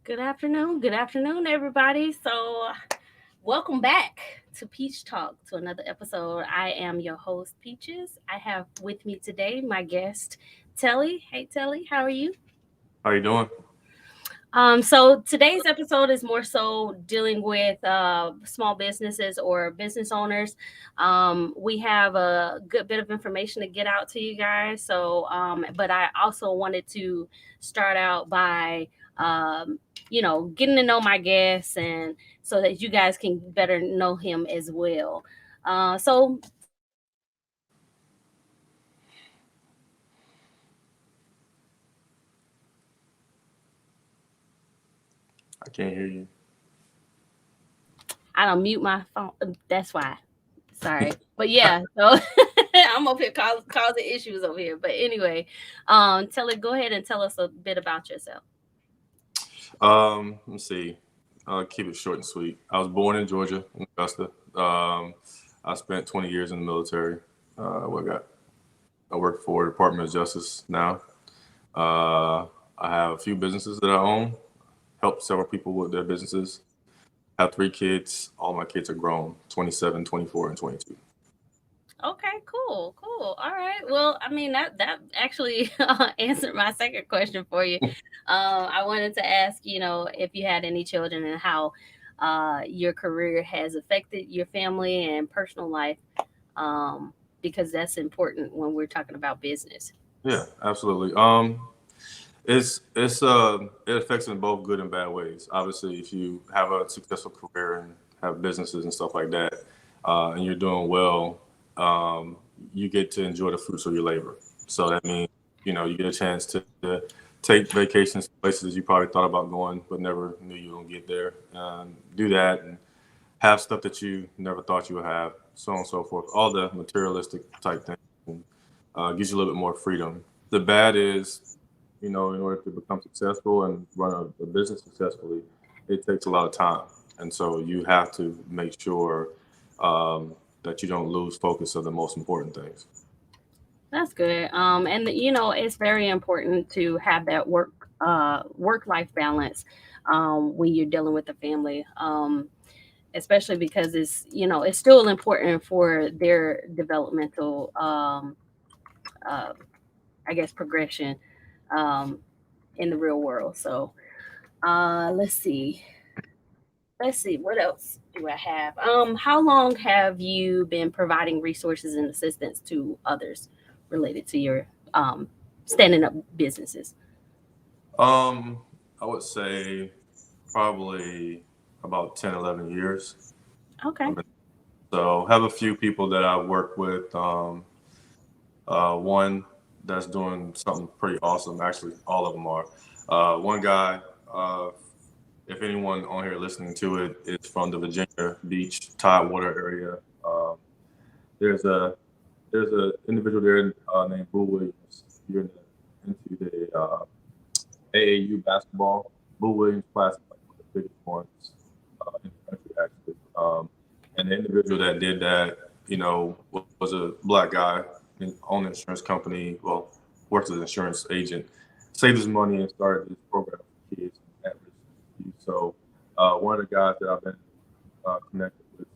Good afternoon, everybody. Welcome back to Peach Talk to another episode. I am your host, Peaches. I have with me today my guest, Telly. Hey, Telly, how are you? How you doing? So today's episode is more so dealing with small businesses or business owners. We have a good bit of information to get out to you guys. But I also wanted to start out by, getting to know my guests and so that you guys can better know him as well. So Telly, go ahead and tell us a little bit about yourself. I can't hear you. I don't mute my phone. That's why. Sorry, but yeah. So I'm up here causing issues over here. But anyway, tell it. Go ahead and tell us a bit about yourself. Let's see. I'll keep it short and sweet. I was born in Georgia, in Augusta. I spent 20 years in the military. What I got? I work for the Department of Justice now. I have a few businesses that I own. Help several people with their businesses. Have three kids. All my kids are grown: 27, 24, and 22. Okay, cool. All right. Well, I mean that actually answered my second question for you. I wanted to ask, if you had any children and how your career has affected your family and personal life, because that's important when we're talking about business. Yeah, absolutely. It affects in both good and bad ways. Obviously, if you have a successful career and have businesses and stuff like that, and you're doing well, um, you get to enjoy the fruits of your labor. So that means you get a chance to take vacations to places you probably thought about going but never knew you were gonna get there. Do that and have stuff that you never thought you would have, so on and so forth. All the materialistic type things gives you a little bit more freedom. The bad is in order to become successful and run a business successfully, it takes a lot of time. And so you have to make sure that you don't lose focus of the most important things. That's good. And it's very important to have that work life balance when you're dealing with the family. Especially because it's still important for their developmental uh, I guess progression um, in the real world. So let's see. Let's see, what else do I have? How long have you been providing resources and assistance to others related to your standing up businesses? Um, I would say probably about 10, 11 years. Okay. I've been, so have a few people that I work with. One that's doing something pretty awesome. Actually, all of them are. One guy, uh, if anyone on here listening to it is from the Virginia Beach Tidewater area, um, there's a individual there named Boo Williams. If you're into the AAU basketball, Boo Williams Classic, like one of the biggest ones in the country, actually. And the individual that did that, was a black guy owned an insurance company. Well, worked as an insurance agent, saved his money and started this program for kids at risk youth. So, one of the guys that I've been connected with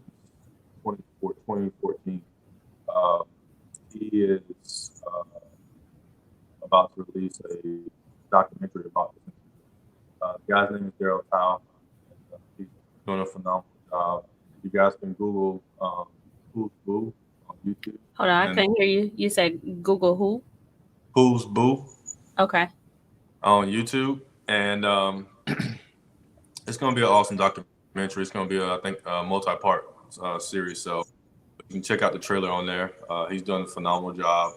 since 2014, uh, he is about to release a documentary about this. The guy's name is Derrick. He's doing a phenomenal job. You guys can Google Who's Boo on YouTube Hold on, I and couldn't hear you. You said Google who? Who's Boo Okay. on YouTube, and it's gonna be an awesome documentary. It's gonna be, I think, a multi-part series. So you can check out the trailer on there. He's done a phenomenal job.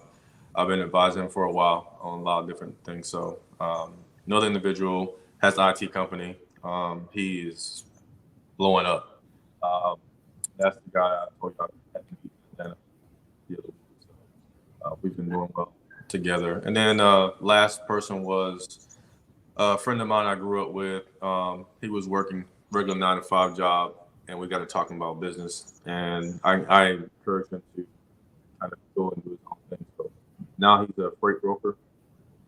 I've been advising him for a while on a lot of different things. So another individual has an IT company. He is blowing up. Um, that's the guy I told you I had to meet in Atlanta the other week. So we've been doing well together. And then last person was a friend of mine I grew up with. He was working regular 9 to 5 job, and we got to talking about business. And I encouraged him to kind of go and do his own thing. So now he's a freight broker.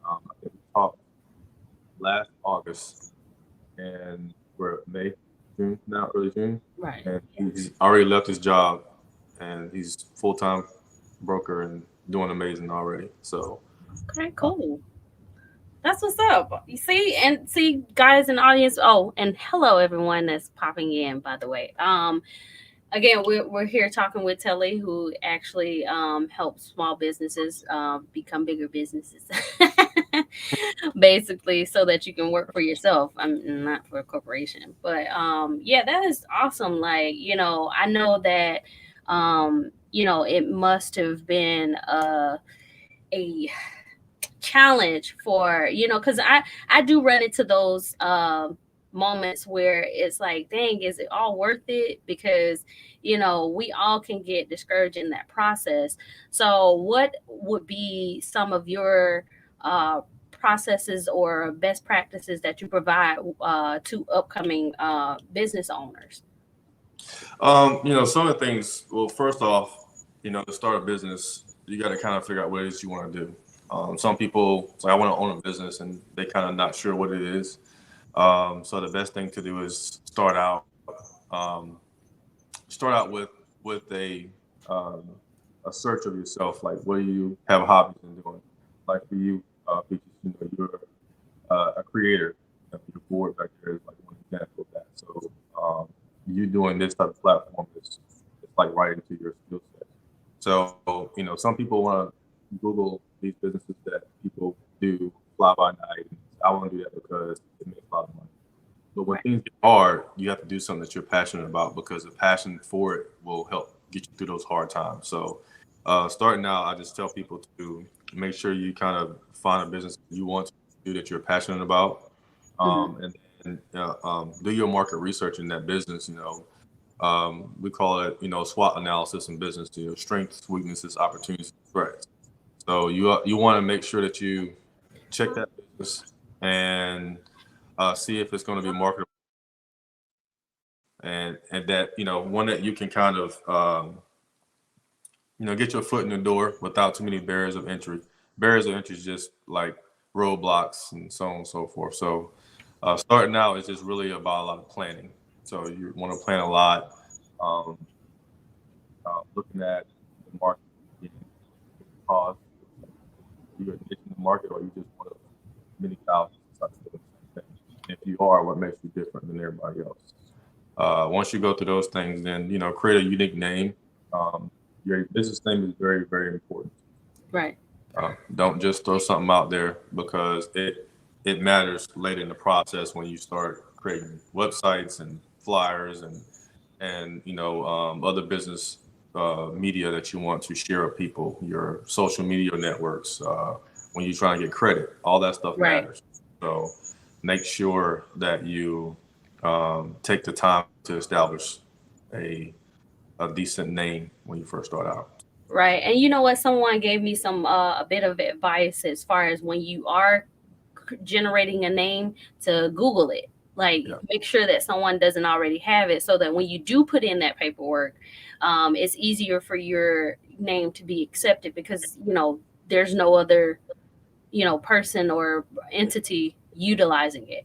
I think we talked last August, and we're at May, June now, early June, Right. and he's already left his job, and he's full time broker and doing amazing already. So, Okay, uh, cool. That's what's up. You see, and see, guys in the audience. Oh, and hello, everyone that's popping in. By the way, again, we're here talking with Telly, who actually helps small businesses become bigger businesses, basically, so that you can work for yourself. I'm not for a corporation, but yeah, that is awesome. Like, I know that it must have been a challenge for, because I do run into those moments where it's like, dang, is it all worth it? Because we all can get discouraged in that process. So what would be some of your processes or best practices that you provide to upcoming business owners? some of the things. Well, first off, to start a business, you got to kind of figure out what it is you want to do. Some people say, I want to own a business, and they kind of not sure what it is. So the best thing to do is start out with a search of yourself. Like, what do you have hobbies in doing? Like for you, Peaches, you're a creator. Your board back there is like one example of that. So you doing this type of platform is it's like right into your skill set. So some people want to Google these businesses that people do fly by night. I want to do that because it makes a lot of money. But when Right. things get hard, you have to do something that you're passionate about because the passion for it will help get you through those hard times. So, starting out, I just tell people to make sure you kind of find a business you want to do that you're passionate about, Hmm. and do your market research in that business. We call it SWOT analysis in business. Strengths, weaknesses, opportunities, threats. So you want to make sure that you check that business and see if it's going to be marketable and that one that you can kind of get your foot in the door without too many barriers of entry. Barriers of entry is just like roadblocks and so on and so forth. So starting out is just really about a lot of planning. So you want to plan a lot, um, looking at the market, and cost, you're a niche in the market, or you just one of many thousands of doing the same thing. If you are, what makes you different than everybody else? Once you go through those things, then create a unique name. Um, your business name is very, very important. Right. Don't just throw something out there because it matters later in the process when you start creating websites and flyers and other business media that you want to share with people, your social media networks. When you're trying to get credit, all that stuff Right. matters. So make sure that you take the time to establish a a decent name when you first start out. Right. And you know what? Someone gave me some a bit of advice as far as when you are generating a name, to Google it. Like, Yeah, make sure that someone doesn't already have it, so that when you do put in that paperwork, it's easier for your name to be accepted, because there's no other person or entity utilizing it.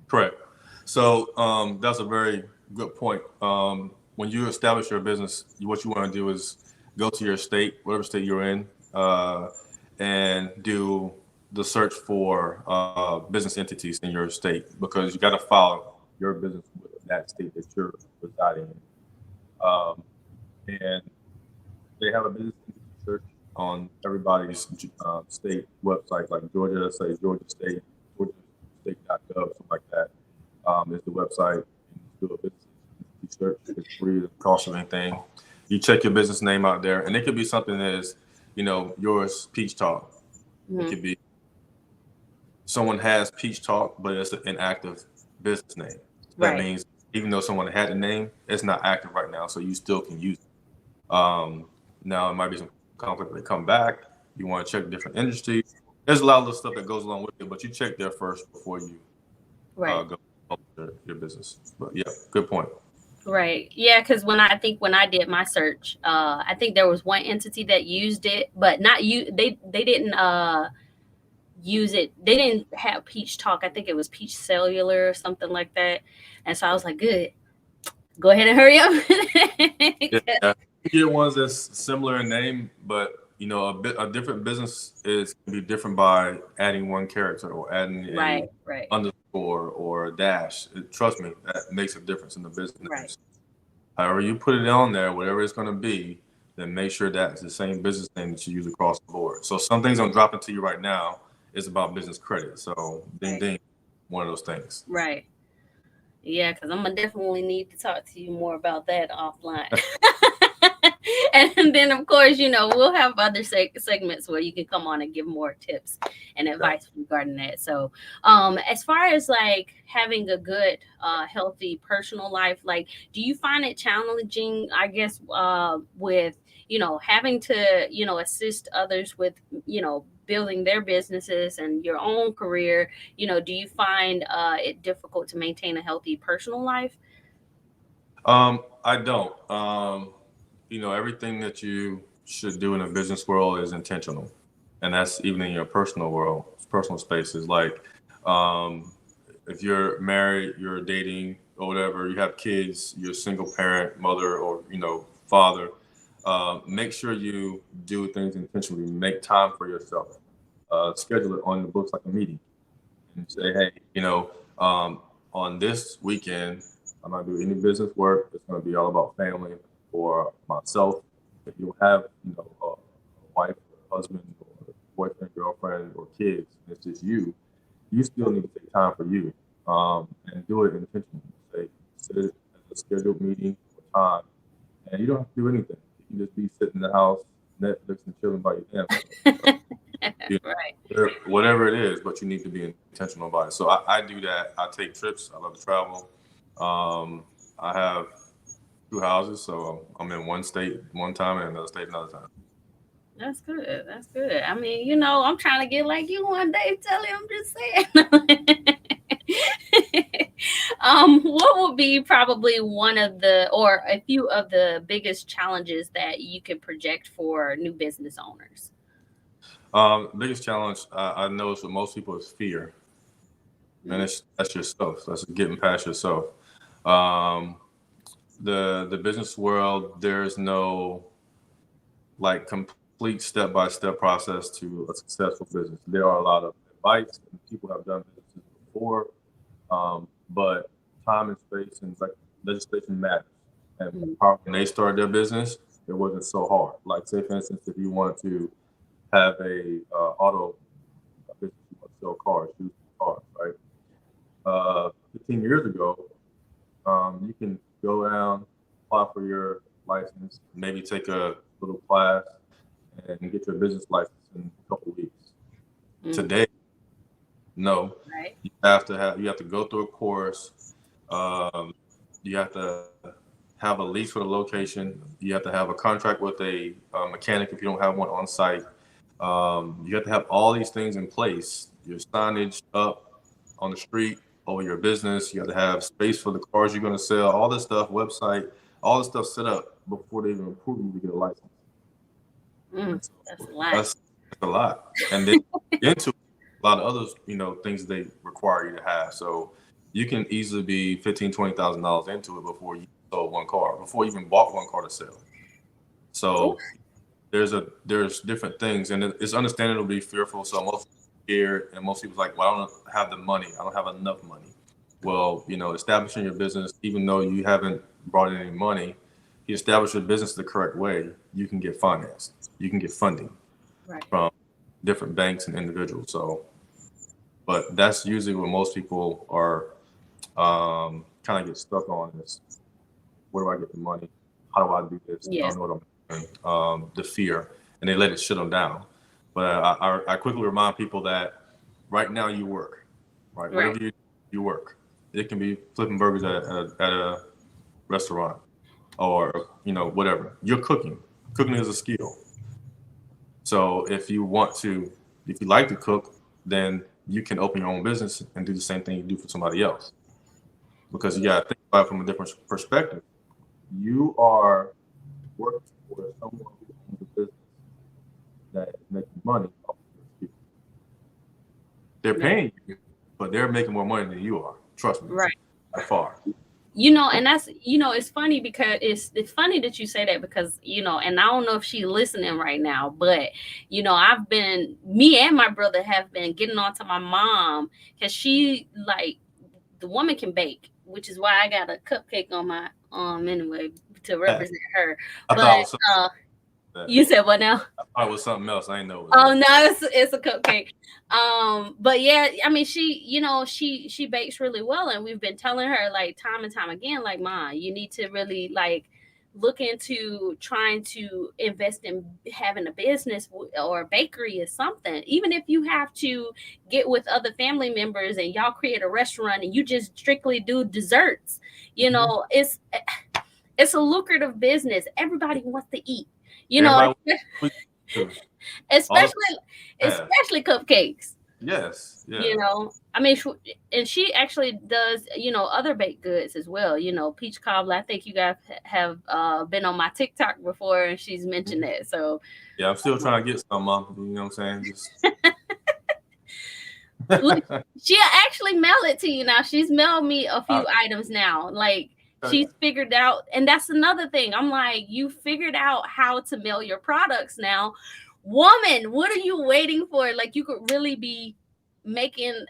correct. So that's a very good point. When you establish your business, what you want to do is go to your state, whatever state you're in, and do the search for business entities in your state because you got to file your business with that state that you're residing in. And they have a business entity search on everybody's state website, like Georgia, say Georgia State, Georgia State.gov, something like that. Is the website. You do a business entity search. It's free. It doesn't cost you anything. You check your business name out there, and it could be something that is, yours, Peach Talk. It Hmm. could be someone has Peach Talk, but it's an inactive business name. That Right. means even though someone had the name, it's not active right now, so you still can use it. Now it might be some conflict. They come back. You want to check different industries. There's a lot of little stuff that goes along with it, but you check there first before you Right. go your business. But yeah, good point. Right. Yeah, because when I did my search, I think there was one entity that used it, but not you. They didn't use it. They didn't have Peach Talk. I think it was Peach Cellular or something like that. And so I was like, good, go ahead and hurry up. Yeah, you get ones that's similar in name, but a different business is can be different by adding one character or adding a Right, right, underscore or a dash. Trust me, that makes a difference in the business right. names. However, you put it on there, whatever it's going to be, then make sure that's the same business name that you use across the board. So some things I'm dropping to you right now is about business credit. So ding Right, ding, one of those things. right. Yeah, because I'm gonna definitely need to talk to you more about that offline. And then, of course, we'll have other segments where you can come on and give more tips and Okay. advice regarding that. So, as far as like having a good, healthy personal life, like, do you find it challenging, I guess, with, having to, assist others with, building their businesses and your own career? Do you find it difficult to maintain a healthy personal life? I don't. Everything that you should do in a business world is intentional, and that's even in your personal world, personal spaces. Like, um, if you're married, you're dating or whatever, you have kids, you're a single parent, mother, or father. Make sure you do things intentionally. Make time for yourself. Schedule it on the books like a meeting and say, hey, on this weekend, I'm not doing any business work. It's going to be all about family or myself. If you have, a wife, or husband, or boyfriend, girlfriend, or kids, and it's just you still need to take time for you and do it intentionally. Say, set it as a scheduled meeting or time, and you don't have to do anything. You can just be sitting in the house, Netflix, and chilling by your damn self. You Right. whatever it is, but you need to be intentional about it. So I do that. I take trips. I love to travel. I have two houses, so I'm in one state one time and another state another time. That's good. That's good. I mean, I'm trying to get like you one day, Telly. I'm just saying. What would be probably one of the, or a few of the biggest challenges that you could project for new business owners? Biggest challenge I notice with most people is fear, and Mm, that's yourself. That's getting past yourself. Um, the business world, there's no like complete step by step process to a successful business. There are a lot of advice, and people have done businesses before, but time and space and like legislation matters. And mm, when they started their business, it wasn't so hard. Like say for instance, if you wanted to have a auto business, you want to sell cars, shoes, cars, right? 15 years ago, you can go down, apply for your license, maybe take a little class, and get your business license in a couple of weeks. mm. Today, no, Right. you have to go through a course. Um, you have to have a lease for the location. You have to have a contract with a mechanic if you don't have one on site. You have to have all these things in place. Your signage up on the street over your business. You have to have space for the cars you're going to sell. All this stuff, website, all this stuff set up before they even approve you to get a license. Mm, And that's so a lot. that's a lot. And then into a lot of other things they require you to have. So you can easily be 15, $20,000 into it before you sold one car, before you even bought one car to sell. Ooh, So there's different things, and it's understandable to be fearful. So most scared, and most people like, well, I don't have the money. I don't have enough money. Well, establishing your business, even though you haven't brought in any money, you establish your business the correct way. You can get financed. You can get funding right. from different banks and individuals. So, but that's usually what most people are kind of get stuck on is where do I get the money? How do I do this? I Yeah. don't know what I'm doing. The fear, and they let it shut them down. But I quickly remind people that right now you work, right? Right. Whatever you work. It can be flipping burgers at a restaurant or whatever. You're cooking. Cooking is a skill. So if you like to cook, then you can open your own business and do the same thing you do for somebody else. Because you got to think about it from a different perspective. You are working for someone who owns a business that is making money off of your skill. they're Yeah. paying you, but they're making more money than you are. Trust me, Right. by far. And that's, it's funny because it's funny that you say that because, and I don't know if she's listening right now, but me and my brother have been getting on to my mom because she like the woman can bake, which is why I got a cupcake on my anyway to I represent her. thought But it was something that. you said what now? I thought it was something else. I didn't know it was Oh that. no, it's a cupcake. But yeah, I mean, she bakes really well, and we've been telling her like time and time again, like, Ma, you need to really like look into trying to invest in having a business or a bakery or something. Even if you have to get with other family members and y'all create a restaurant and you just strictly do desserts, Mhm. it's a lucrative business. Everybody wants to eat. You know, Everybody wants to all of especially them have. especially cupcakes. Yes, yeah. I mean, and she actually does, other baked goods as well. Peach cobbler. I think you guys have been on my TikTok before, and she's mentioned Mhm. that. So Yeah, I'm still trying to get some, Mom. You know what I'm saying? Just look, she'll actually mail it to you now. She's mailed me a I, few items now. Like okay. she's figured out, and that's another thing. I'm like, you figured out how to mail your products now, woman. What are you waiting for? Like you could really be making,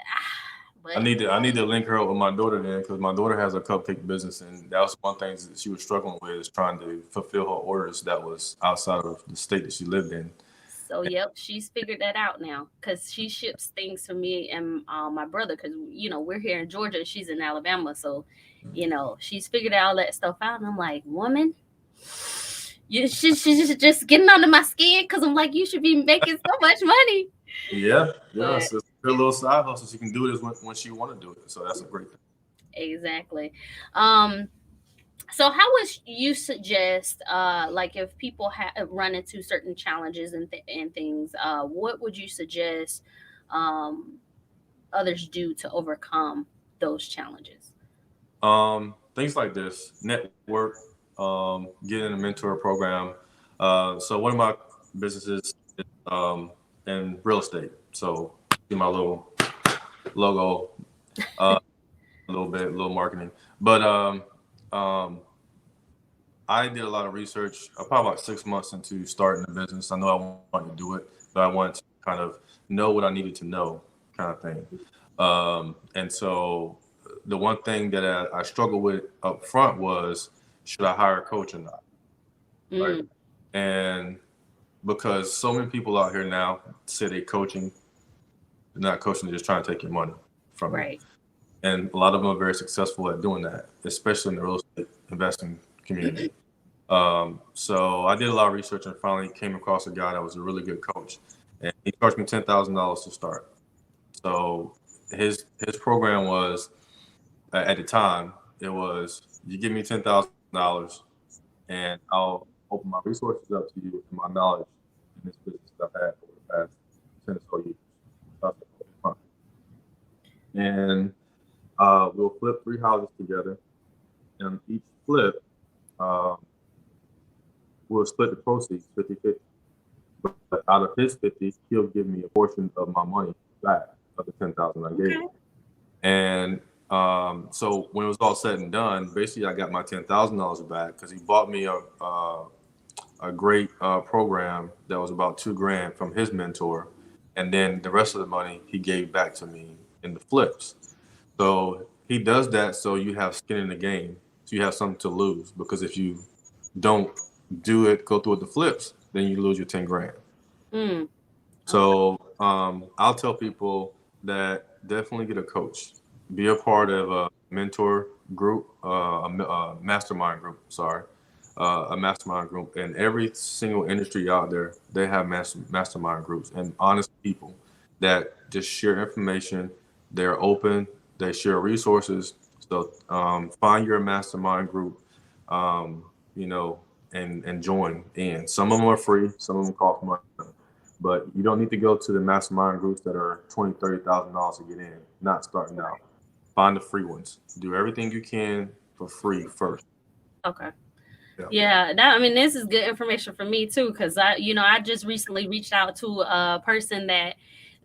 but I need to link her up with my daughter then, because my daughter has a cupcake business, and that was one thing that she was struggling with is trying to fulfill her orders that was outside of the state that she lived in. so yep, she's figured that out now because she ships things to me and my brother because we're here in Georgia and she's in Alabama, so she's figured all that stuff out, and I'm like, woman, she's just getting under my skin because I'm like, you should be making so much money, Yeah, yeah. but So it's her little side hustle. She can do this when she want to do it. So that's a great thing. exactly. Um, so how would you suggest, like if people run into certain challenges and things, what would you suggest um, others do to overcome those challenges? Things like this, network, get in a mentor program. So one of my businesses is in real estate. So see my little logo, uh, a little bit, a little marketing. But um, I did a lot of research. Probably about 6 months into starting the business. I know I wanted to do it, but I wanted to kind of know what I needed to know, kind of thing. And so the one thing that I struggled with up front was should I hire a coach or not, right? Mm, And because so many people out here now say they coaching, they're not coaching, they're just trying to take your money from you. right. And a lot of them are very successful at doing that, especially in the real estate investing community. So I did a lot of research and finally came across a guy that was a really good coach, and he charged me $10,000 to start. So his program was at the time it was you give me $10,000 and I'll open my resources up to you and my knowledge in this business that I've had over the past 10 or so years. So I said, "Okay, fine." And we'll flip three houses together, and each flip um, we'll split the proceeds 50-50. But out of his 50, he'll give me a portion of my money back of the 10,000 I gave him. Okay. And so when it was all said and done, basically I got my $10,000 back because he bought me a great program that was about 2 grand from his mentor, and then the rest of the money he gave back to me in the flips. So he does that so you have skin in the game, so you have something to lose. Because if you don't do it, go through with the flips, then you lose your 10 grand. Mm, okay. So I'll tell people that definitely get a coach, be a part of a mentor group, a mastermind group. Sorry, a mastermind group. In every single industry out there, they have mastermind groups and honest people that just share information. They're open. They share resources. So find your mastermind group. Um, you know, and join in. Some of them are free. Some of them cost money. But you don't need to go to the mastermind groups that are $20,000, $30,000 to get in, not starting out. Find the free ones. Do everything you can for free first. Okay. Yeah. Yeah, I mean, this is good information for me too, because I just recently reached out to a person that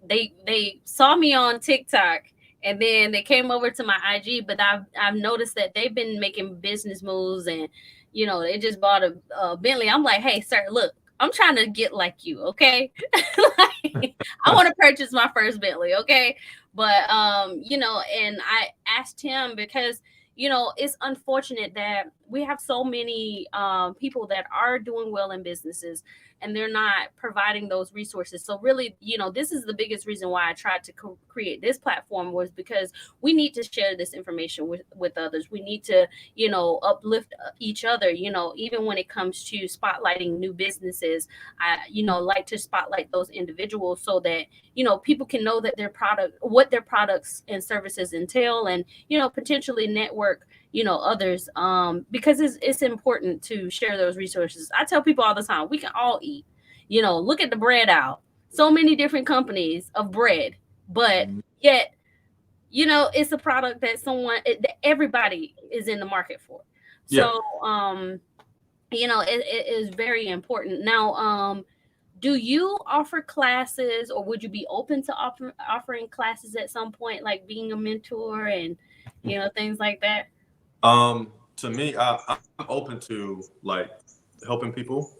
they saw me on TikTok, and then they came over to my IG. But I've noticed that they've been making business moves, and they just bought a Bentley. I'm like, hey, sir, look, I'm trying to get like you, okay? Like, I want to purchase my first Bentley, okay? But and I asked him because it's unfortunate that we have so many people that are doing well in businesses, and they're not providing those resources. So really, this is the biggest reason why I tried to create this platform, was because we need to share this information with others. We need to uplift each other, even when it comes to spotlighting new businesses. I like to spotlight those individuals so that people can know that what their products and services entail, and potentially network others, because it's important to share those resources. I tell people all the time, we can all eat. Look at the bread out. So many different companies of bread, but Mhm. yet it's a product that that everybody is in the market for. Yeah. So it is very important. Now, do you offer classes, or would you be open to offering classes at some point, like being a mentor and things like that? To me, I'm open to like helping people.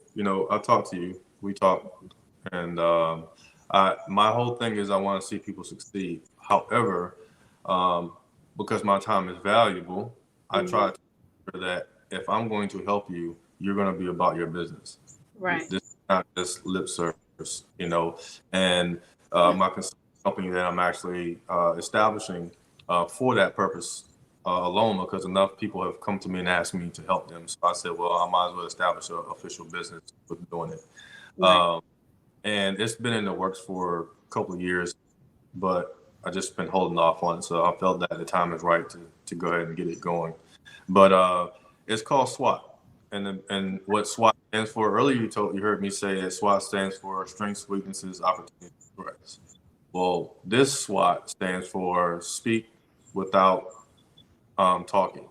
I talk to you, we talk, and my whole thing is I want to see people succeed. However, um, because my time is valuable, I try Hmm. to make sure that if I'm going to help you, you're going to be about your business. Right. This is not just lip service. And my company that I'm actually establishing for that purpose alone, because enough people have come to me and asked me to help them. So I said, well, I might as well establish an official business with doing it. Right. Um, and it's been in the works for a couple of years, but I just been holding off on it. So I felt that the time is right to go ahead and get it going. But it's called SWOT, and what SWOT stands for. Earlier, you heard me say that SWOT stands for strengths, weaknesses, opportunities, threats. Well, this SWOT stands for speak without talking.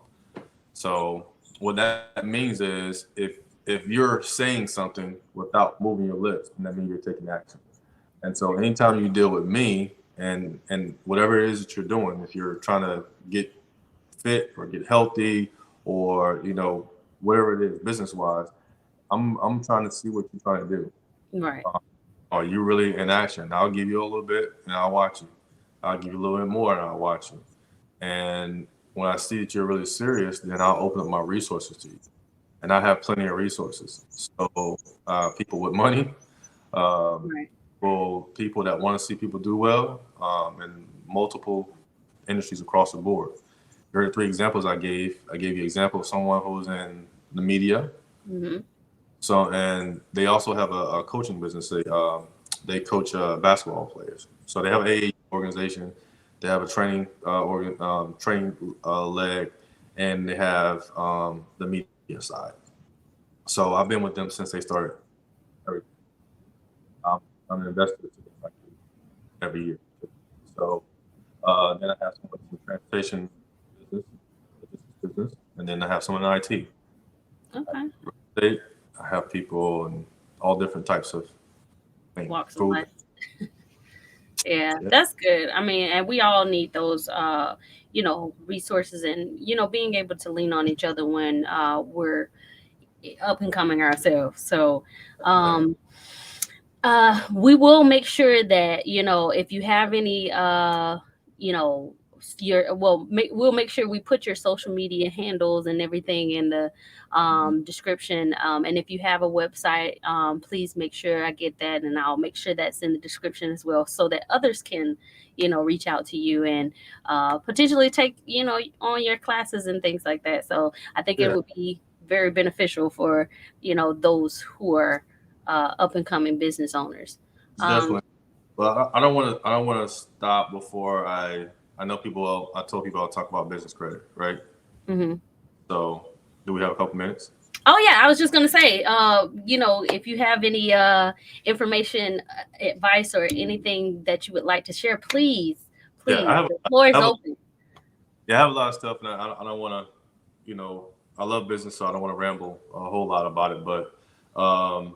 So what that means is if you're saying something without moving your lips, then that means you're taking action. And so anytime you deal with me and whatever it is that you're doing, if you're trying to get fit or get healthy or whatever it is business wise, I'm trying to see what you're trying to do. Right. Uh, are you really in action? I'll give you a little bit and I'll watch you. I'll give you a little bit more and I'll watch you. And when I see that you're really serious, then I'll open up my resources to you. And I have plenty of resources. So people with money, um, Right. people that want to see people do well, in multiple industries across the board. There are three examples I gave. I gave you an example of someone who's in the media. Hmm. So, and they also have a coaching business. They coach basketball players. So they have a organization. They have a training leg, and they have the media side. So I've been with them since they started. Everything. Um, I'm an investor to them like every year. So then I have someone in the transportation business, logistics business, and then I have someone in IT. I have Okay. real estate. I have people in all different types of things. Walks of Food. life. Yeah, Yeah, that's good. I mean, and we all need those resources, and being able to lean on each other when we're up and coming ourselves. So definitely. um we will make sure that if you have any you know we'll make sure we put your social media handles and everything in the Mhm. description, and if you have a website, please make sure I get that, and I'll make sure that's in the description as well, so that others can reach out to you and potentially take on your classes and things like that. So I think it Yeah, would be very beneficial for those who are up and coming business owners. Um, definitely. But I don't want to. I don't want to stop before I. I know people. I told people I'll talk about business credit, right? mhm. So, do we have a couple minutes? Oh yeah, I was just gonna say, if you have any information, advice, or anything that you would like to share, please, Yeah, I please, have. the floor I is have a, open. yeah, I have a lot of stuff, and I don't want to. I love business, so I don't want to ramble a whole lot about it. But um,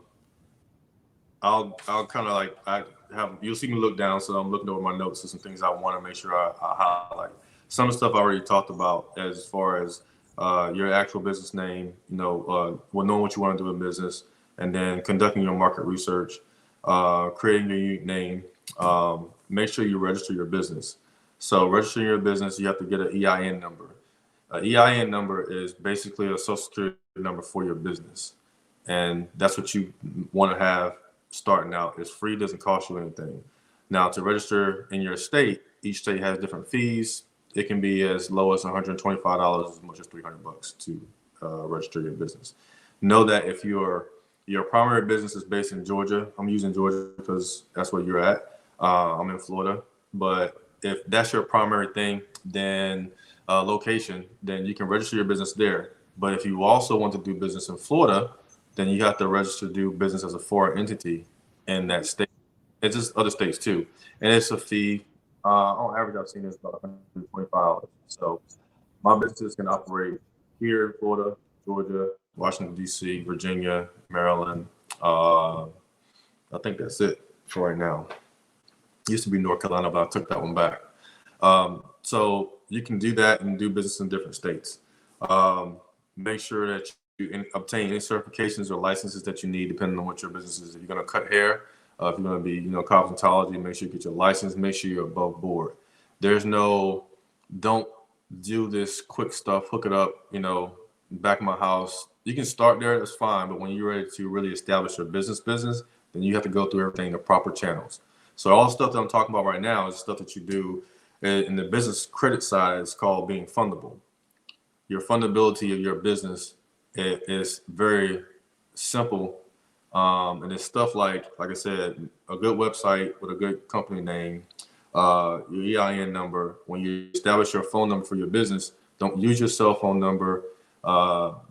I'll kind of like I have you'll see me look down, so I'm looking over my notes and some things I want to make sure I highlight. Some of the stuff I already talked about as far as your actual business name, well, knowing what you want to do in business, and then conducting your market research, creating your unique name. Make sure you register your business. So registering your business, you have to get an EIN number. An EIN number is basically a social security number for your business, and that's what you want to have starting out. It's free, doesn't cost you anything. Now, to register in your state, each state has different fees. It can be as low as $125, as much as $300 to register your business. Know that if your primary business is based in Georgia, I'm using Georgia because that's where you're at. I'm in Florida, but if that's your primary thing, then location, then you can register your business there. But if you also want to do business in Florida, then you have to register to do business as a foreign entity in that state. It's just other states too, and it's a fee. On average, I've seen it's about $125. So my businesses can operate here in Florida, Georgia, Washington D.C., Virginia, Maryland. I think that's it for right now. It used to be North Carolina, but I took that one back. So you can do that and do business in different states. Make sure that you obtain any certifications or licenses that you need, depending on what your business is. If you're going to cut hair, if you're going to be, cosmetology, make sure you get your license. Make sure you're above board. There's no, don't do this quick stuff, hook it up, back of my house. You can start there, that's fine. But when you're ready to really establish your business, then you have to go through everything, the proper channels. So all the stuff that I'm talking about right now is stuff that you do in the business credit side. Is called being fundable. Your fundability of your business is very simple, and it's stuff like I said, a good website with a good company name, your EIN number. When you establish your phone number for your business, don't use your cell phone number.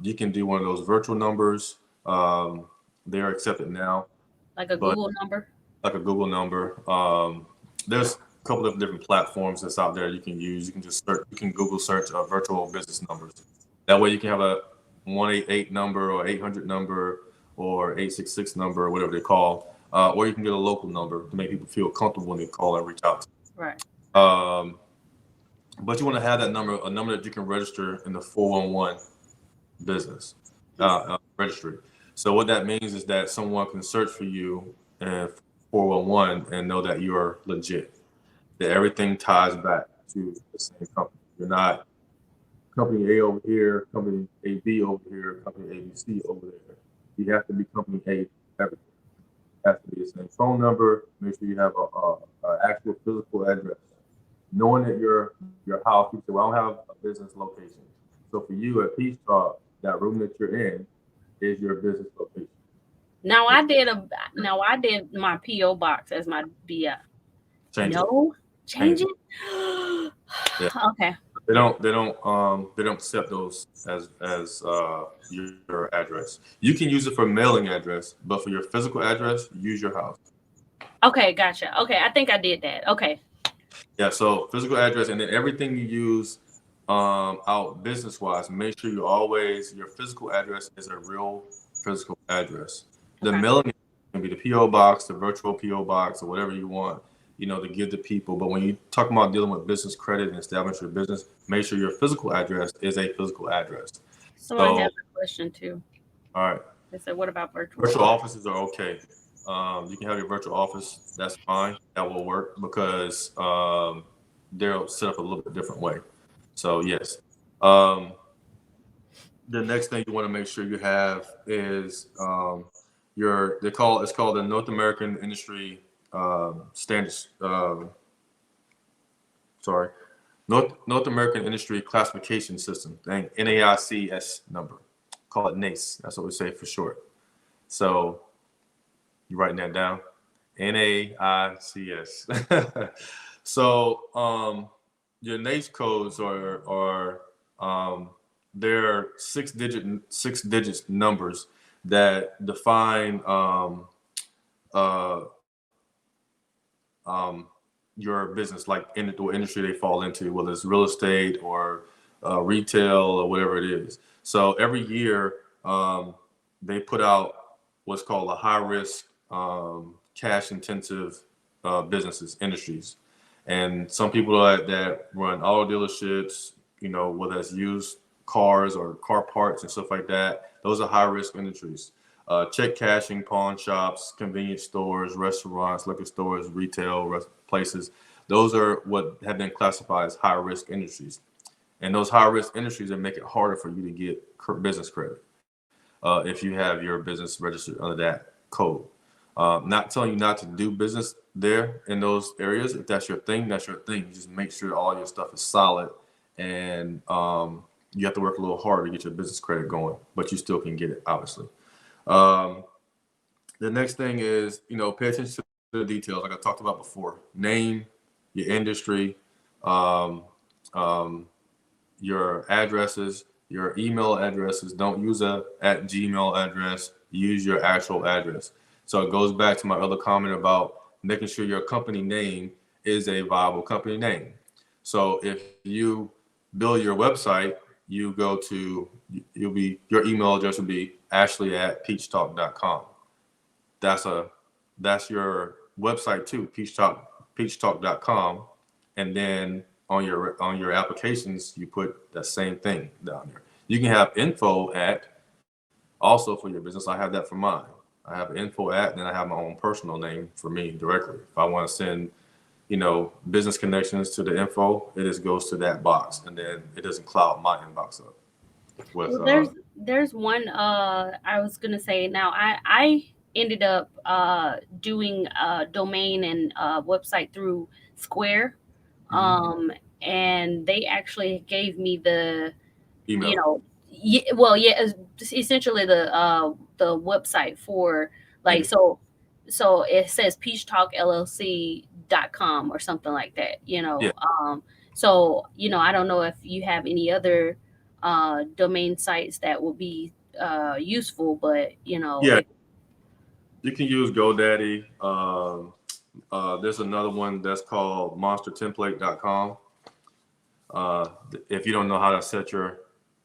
You can do one of those virtual numbers. They are accepted now, Like a but Google number? like a Google number. There's a couple of different platforms that's out there you can use. You can just search, you can Google search virtual business numbers. That way you can have a 188 number or 800 number or 866 number or whatever they call, or you can get a local number to make people feel comfortable when they call and reach out. Right. Um, but you want to have that number, a number that you can register in the 411 business registry. So what that means is that someone can search for you and 411 and know that you are legit. That everything ties back to the same company. You're not company A over here, company AB over here, company ABC over there. You have to be company A for everything. It has to be the same phone number. Make sure you have a actual physical address. Knowing that your house, you say, well, I don't have a business location. So for you at Peace Talk, that room that you're in is your business location. Now I did my PO box as my BI. Change it. No, Change change it. it. Yeah. Okay. They don't accept those as your address. You can use it for mailing address, but for your physical address, use your house. Okay, gotcha. Okay, I think I did that. Okay. Yeah, so physical address, and then everything you use out business wise, make sure you always your physical address is a real physical address. The Okay. mailing can be the PO box, the virtual PO box, or whatever you want, to give to people. But when you talk about dealing with business credit and establish your business, make sure your physical address is a physical address. Someone has So, a question too. all right, They said, "What about virtual virtual office?" offices are okay. You can have your virtual office. That's fine. That will work because they're set up a little bit different way. So yes. Um, the next thing you want to make sure you have is your it's called the North American Industry Standards. Sorry, North American Industry Classification System. NAICS number. Call it NACE. That's what we say for short. So you writing that down? NAICS. So your NACE codes are they're six digits numbers that define uh, um, your business, like in the industry they fall into, whether it's real estate or retail or whatever it is. So every year they put out what's called a high risk cash intensive businesses, industries. And some people that run auto dealerships, whether it's used cars or car parts and stuff like that, those are high risk industries. Check cashing, pawn shops, convenience stores, restaurants, liquor stores, retail places. Those are what have been classified as high risk industries. And those high risk industries that make it harder for you to get business credit if you have your business registered under that code. Not telling you not to do business there in those areas. If that's your thing, that's your thing. Just make sure all your stuff is solid, and you have to work a little harder to get your business credit going, but you still can get it, obviously. Um, the next thing is, pay attention to the details, like I talked about before. Name, your industry, um, um, your addresses, your email addresses. Don't use a at Gmail address. Use your actual address. So it goes back to my other comment about making sure your company name is a viable company name. So if you build your website, you go to your email address will be ashley@peachtalk.com. That's a that's your website too, peachtalk.com, and then on your applications you put that same thing down there. You can have info at also for your business. I have that for mine. I have info at, then I have my own personal name for me directly. If I want to send, business connections to the info, it just goes to that box, and then it doesn't cloud my inbox up with Well, there's one I was gonna say now I ended up doing domain and website through Square, mhm, um and they actually gave me the, you email. know, well, yeah, essentially the website for, like, Industry. so it says peachtalkllc.com or something like that, Yeah, so, I don't know if you have any other domain sites that will be useful, but yeah. You can use GoDaddy. There's another one that's called monstertemplate.com. If you don't know how to set your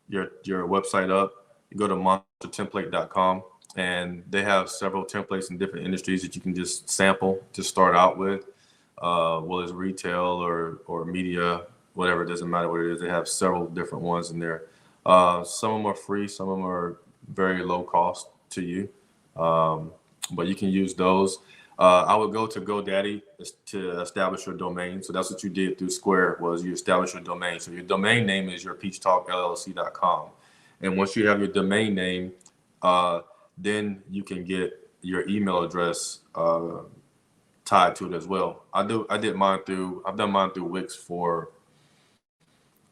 website up, you go to monstertemplate.com, and they have several templates in different industries that you can just sample to start out with. Whether it's retail or media, whatever, it doesn't matter what it is. They have several different ones in there. Some of them are free, some of them are very low cost to you, um, but you can use those. I would go to GoDaddy to establish your domain. So that's what you did through Square, was you established your domain. So your domain name is your peachtalkllc.com. And once you have your domain name, uh, then you can get your email address tied to it as well. I've done mine through Wix for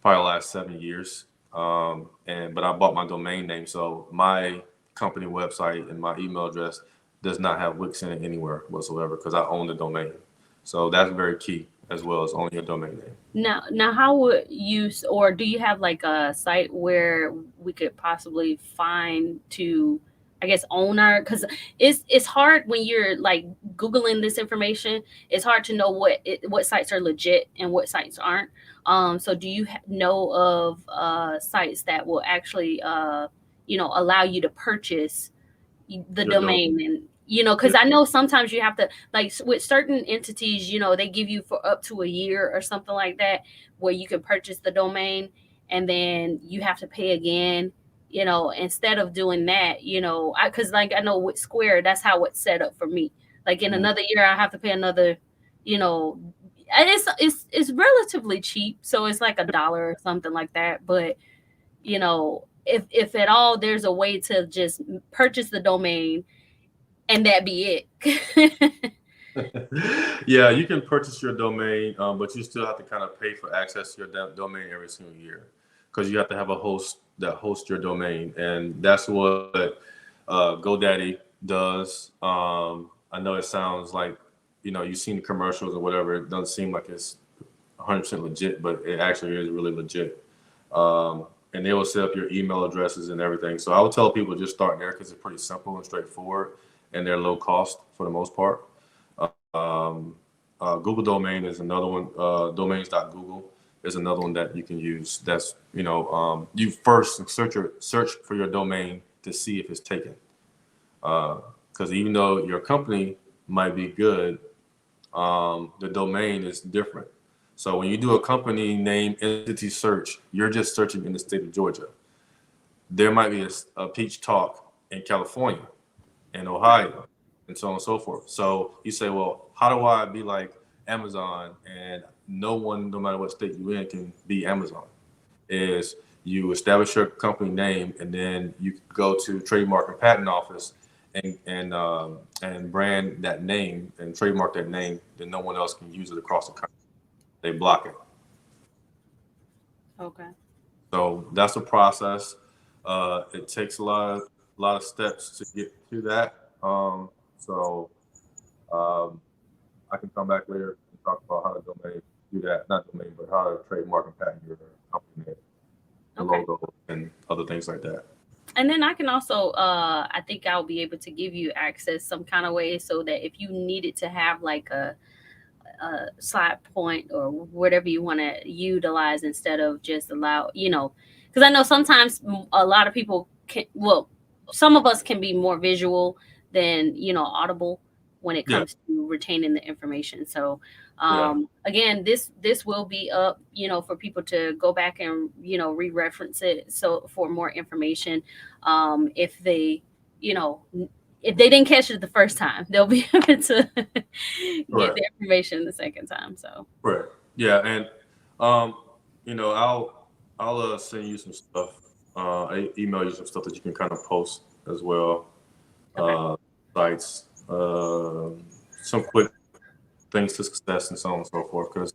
probably the last 7 years. And but I bought my domain name, so my company website and my email address does not have Wix in it anywhere whatsoever because I own the domain. So that's very key as well as owning your domain name. Now, how would you, or do you have like a site where we could possibly find to, I guess, own our? Because it's hard when you're like googling this information. It's hard to know what sites are legit and what sites aren't. So do you know of sites that will actually allow you to purchase the Your domain. domain, and because Yeah, I know sometimes you have to, like, with certain entities, they give you for up to a year or something like that, where you can purchase the domain and then you have to pay again, instead of doing that, because, like, I know with Square, that's how it's set up for me. Like, in mm, another year I have to pay another, you know and it's relatively cheap, so it's like $1 or something like that. But if at all there's a way to just purchase the domain and that be it. yeah, you can purchase your domain, but you still have to kind of pay for access to your domain every single year because you have to have a host that hosts your domain, and that's what GoDaddy does. I know it sounds like you've seen the commercials or whatever. It doesn't seem like it's 100% legit, but it actually is really legit. And they will set up your email addresses and everything. So I would tell people just start there because it's pretty simple and straightforward, and they're low cost for the most part. Um, Google Domain is another one. Domains.google is another one that you can use. That's you first search for your domain to see if it's taken. because even though your company might be good, the domain is different. So when you do a company name entity search, you're just searching in the state of Georgia. There might be a Peach Talk in California, in Ohio, and so on and so forth. So you say, well, how do I be like Amazon and no one, no matter what state you're in, can be Amazon? Is you establish your company name and then you go to trademark and patent office and brand that name and trademark that name. Then no one else can use it across the country. They block it. Okay. So that's a process. It takes a lot of steps to get to that. So um, I can come back later and talk about how to domain do that, not domain, but how to trademark and patent your company name, the Okay. logo, and other things like that. And then I can also, I think I'll be able to give you access some kind of way so that if you needed to have like slide point or whatever you want to utilize instead of just allow, because I know sometimes a lot of people can, well, some of us can be more visual than, audible when it Yeah, comes to retaining the information. So, yeah, again, this will be up, for people to go back and, re-reference it. So for more information, if they, you know, if they didn't catch it the first time, they'll be able to get correct, the information the second time. So, correct. Yeah, and um, I'll send you some stuff. I email you some stuff that you can kind of post as well. okay. Uh, sites, some quick things to success and so on and so forth. Because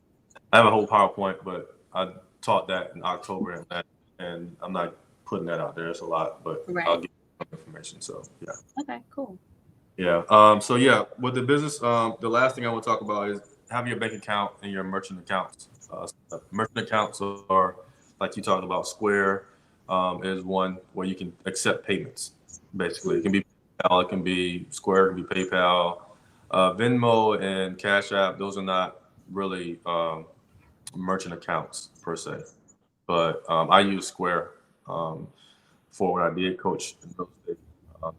I have a whole PowerPoint, but I taught that in October and I'm not putting that out there. It's a lot, but I'll Right. give you some information. So yeah. Okay, cool. Yeah. So yeah, with the business, the last thing I want to talk about is have your bank account and your merchant accounts. Merchant accounts are like you talked about. Square is one where you can accept payments. Basically, it can be PayPal, it can be Square, it can be PayPal, Venmo, and Cash App. Those are not really merchant accounts per se, but I use Square um, for when I did coach in real estate.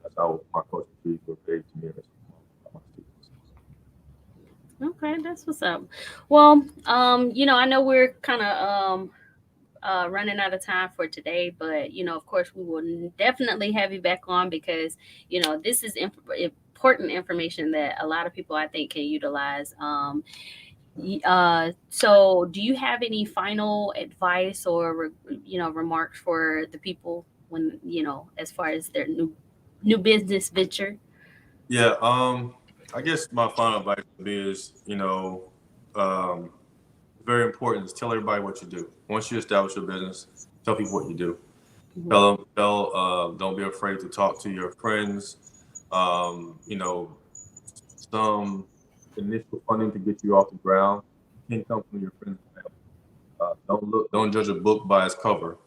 That's how my coaching fees were paid to me as my students. Okay, that's what's up. Well, I know we're kind of running out of time for today, but of course, we will definitely have you back on because this is important information that a lot of people I think can utilize. So, do you have any final advice or remarks for the people when as far as their new business venture? Yeah, I guess my final advice would be is, um, very important is tell everybody what you do. Once you establish your business, tell people what you do. Mhm. Don't be afraid to talk to your friends. Some initial funding to get you off the ground can come from your friends and family. Don't judge a book by its cover.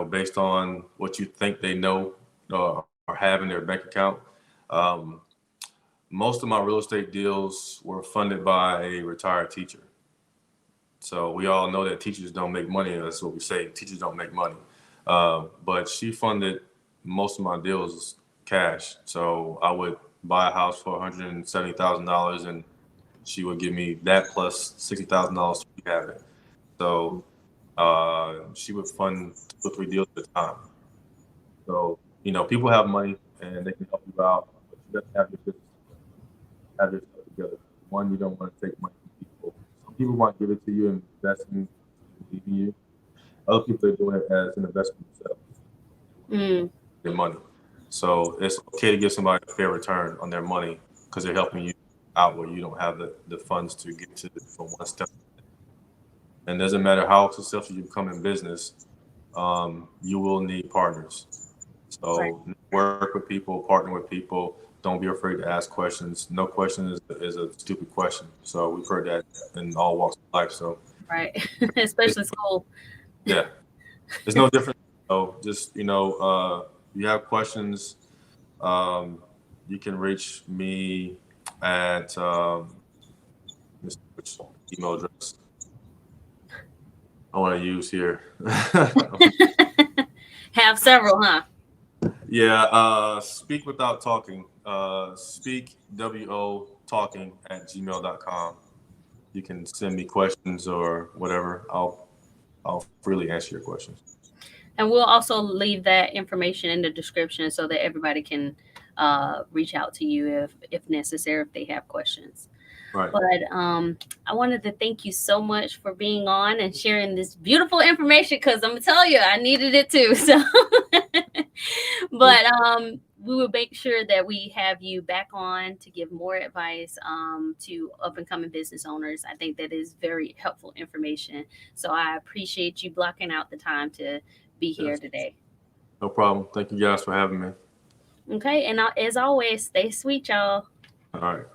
Based on what you think they know or have in their bank account. Um, Most of my real estate deals were funded by a retired teacher. So we all know that teachers don't make money. That's what we say. Teachers don't make money. But she funded most of my deals cash. So I would buy a house for $170,000, and she would give me that plus $60,000 to rehab it. So she would fund 2 or 3 deals at a time. So people have money and they can help you out, but you got to have your business together, have your stuff together. One, you don't want to take money from people. Some people might give it to you and invest in believe in you. Other people are doing it as an investment themselves. They want Mm, their money. So it's okay to give somebody a fair return on their money because they're helping you out where you don't have the funds to get to from one step. And it doesn't matter how successful you become in business, you will need partners. right. So work with people, partner with people. Don't be afraid to ask questions. No question is a stupid question. So we've heard that in all walks of life. So Right. it's, Especially school. yeah, it's no different. So just if you have questions, um, you can reach me at which email address I want to use here. Have several, huh? Yeah, speak without talking speakwo talking@gmail.com. You can send me questions or whatever. I'll freely answer your questions. And we'll also leave that information in the description so that everybody can reach out to you if necessary, if they have questions. Right. But I wanted to thank you so much for being on and sharing this beautiful information because I'm gonna tell you, I needed it too. So, but we will make sure that we have you back on to give more advice to up and coming business owners. I think that is very helpful information. So I appreciate you blocking out the time to be here Yes. today. No problem. Thank you guys for having me. Okay, and as always, stay sweet, y'all. All right.